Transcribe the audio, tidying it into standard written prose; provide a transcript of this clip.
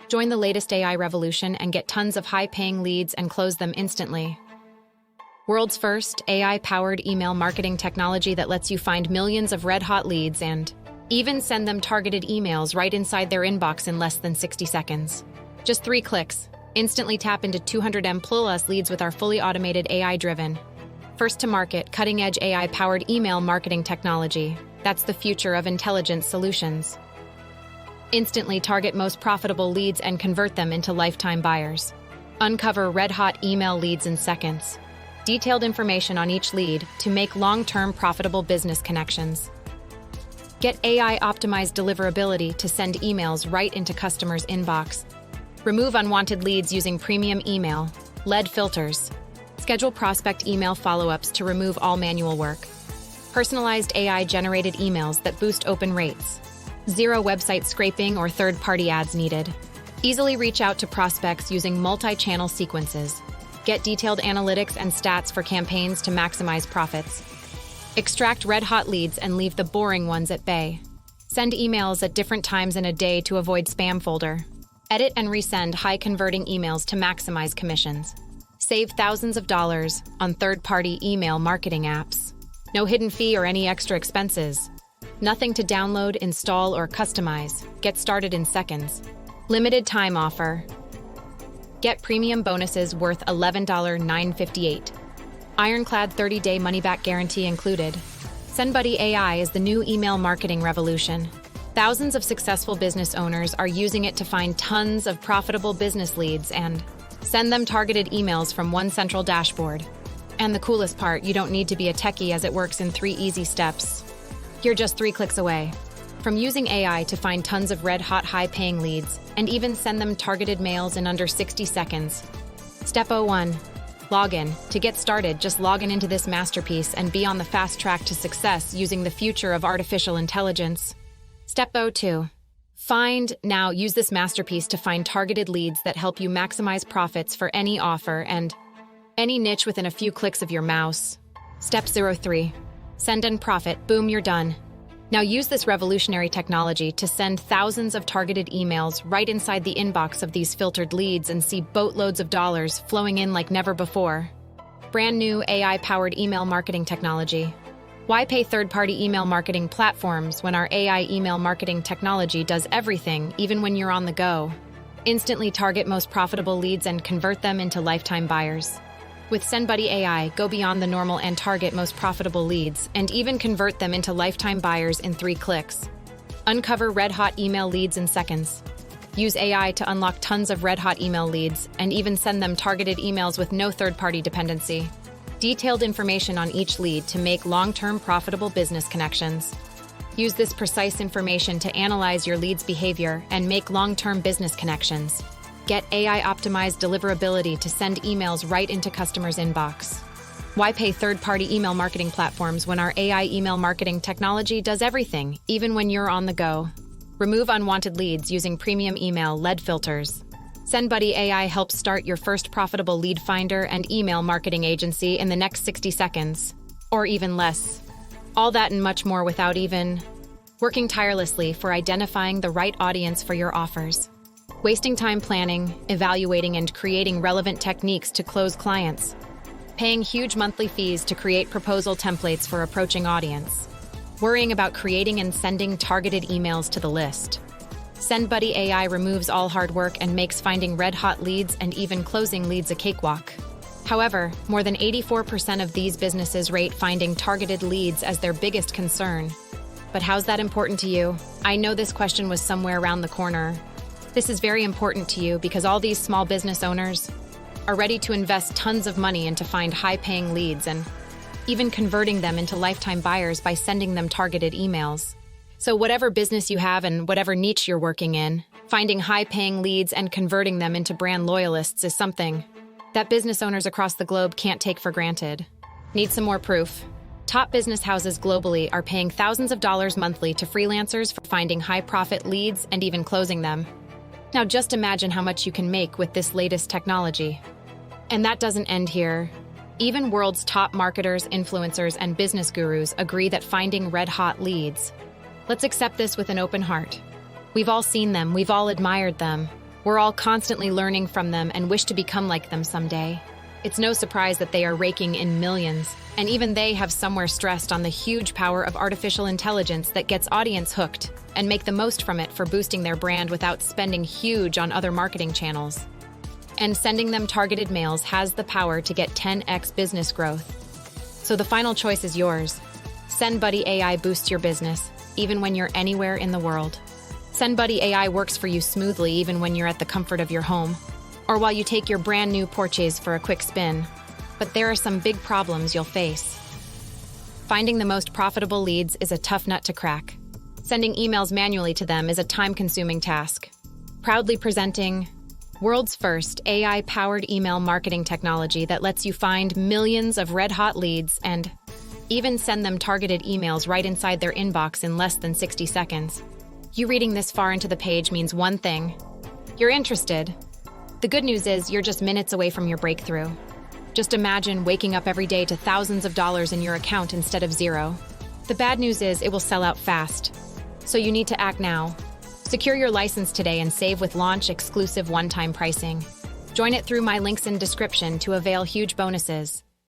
Join the latest AI revolution and get tons of high-paying leads and close them instantly. World's first AI-powered email marketing technology that lets you find millions of red-hot leads and even send them targeted emails right inside their inbox in less than 60 seconds. Just 3 clicks. Instantly tap into 200M+ leads with our fully automated AI-driven, first-to-market, cutting-edge AI-powered email marketing technology. That's the future of intelligent solutions. Instantly target most profitable leads and convert them into lifetime buyers. Uncover red-hot email leads in seconds. Detailed information on each lead to make long-term profitable business connections. Get AI-optimized deliverability to send emails right into customers' inbox. Remove unwanted leads using premium email, lead filters. Schedule prospect email follow-ups to remove all manual work. Personalized AI-generated emails that boost open rates. Zero website scraping or third-party ads needed. Easily reach out to prospects using multi-channel sequences. Get detailed analytics and stats for campaigns to maximize profits. Extract red-hot leads and leave the boring ones at bay. Send emails at different times in a day to avoid spam folder. Edit and resend high-converting emails to maximize commissions. Save thousands of dollars on third-party email marketing apps. No hidden fee or any extra expenses. Nothing to download, install, or customize. Get started in seconds. Limited time offer. Get premium bonuses worth $11.958. Ironclad 30-day money-back guarantee included. SendBuddy AI is the new email marketing revolution. Thousands of successful business owners are using it to find tons of profitable business leads and send them targeted emails from one central dashboard. And the coolest part, you don't need to be a techie as it works in 3 easy steps. You're just 3 clicks away. From using AI to find tons of red-hot high-paying leads and even send them targeted mails in under 60 seconds. Step 01. Login. To get started, just log into this masterpiece and be on the fast track to success using the future of artificial intelligence. Step 02. Now use this masterpiece to find targeted leads that help you maximize profits for any offer and any niche within a few clicks of your mouse. Step 03. Send and profit. Boom, you're done. Now use this revolutionary technology to send thousands of targeted emails right inside the inbox of these filtered leads and see boatloads of dollars flowing in like never before. Brand new AI-powered email marketing technology. Why pay third-party email marketing platforms when our AI email marketing technology does everything, even when you're on the go? Instantly target most profitable leads and convert them into lifetime buyers. With SendBuddy AI, go beyond the normal and target most profitable leads, and even convert them into lifetime buyers in 3 clicks. Uncover red-hot email leads in seconds. Use AI to unlock tons of red-hot email leads, and even send them targeted emails with no third-party dependency. Detailed information on each lead to make long-term profitable business connections. Use this precise information to analyze your lead's behavior and make long-term business connections. Get AI-optimized deliverability to send emails right into customers' inbox. Why pay third-party email marketing platforms when our AI email marketing technology does everything, even when you're on the go? Remove unwanted leads using premium email lead filters. SendBuddy AI helps start your first profitable lead finder and email marketing agency in the next 60 seconds, or even less. All that and much more without even working tirelessly for identifying the right audience for your offers. Wasting time planning, evaluating, and creating relevant techniques to close clients. Paying huge monthly fees to create proposal templates for approaching audience. Worrying about creating and sending targeted emails to the list. SendBuddy AI removes all hard work and makes finding red-hot leads and even closing leads a cakewalk. However, more than 84% of these businesses rate finding targeted leads as their biggest concern. But how's that important to you? I know this question was somewhere around the corner. This is very important to you because all these small business owners are ready to invest tons of money into find high-paying leads and even converting them into lifetime buyers by sending them targeted emails. So whatever business you have and whatever niche you're working in, finding high-paying leads and converting them into brand loyalists is something that business owners across the globe can't take for granted. Need some more proof? Top business houses globally are paying thousands of dollars monthly to freelancers for finding high-profit leads and even closing them. Now just imagine how much you can make with this latest technology. And that doesn't end here. Even world's top marketers, influencers, and business gurus agree that finding red-hot leads. Let's accept this with an open heart. We've all seen them, we've all admired them. We're all constantly learning from them and wish to become like them someday. It's no surprise that they are raking in millions, and even they have somewhere stressed on the huge power of artificial intelligence that gets audience hooked and make the most from it for boosting their brand without spending huge on other marketing channels. And sending them targeted mails has the power to get 10x business growth. So the final choice is yours. SendBuddy AI boosts your business, even when you're anywhere in the world. SendBuddy AI works for you smoothly even when you're at the comfort of your home, or while you take your brand new Porsches for a quick spin. But there are some big problems you'll face. Finding the most profitable leads is a tough nut to crack. Sending emails manually to them is a time-consuming task. Proudly presenting world's first AI-powered email marketing technology that lets you find millions of red-hot leads and even send them targeted emails right inside their inbox in less than 60 seconds. You reading this far into the page means one thing: you're interested. The good news is you're just minutes away from your breakthrough. Just imagine waking up every day to thousands of dollars in your account instead of zero. The bad news is it will sell out fast, so you need to act now. Secure your license today and save with launch exclusive one-time pricing. Join it through my links in description to avail huge bonuses.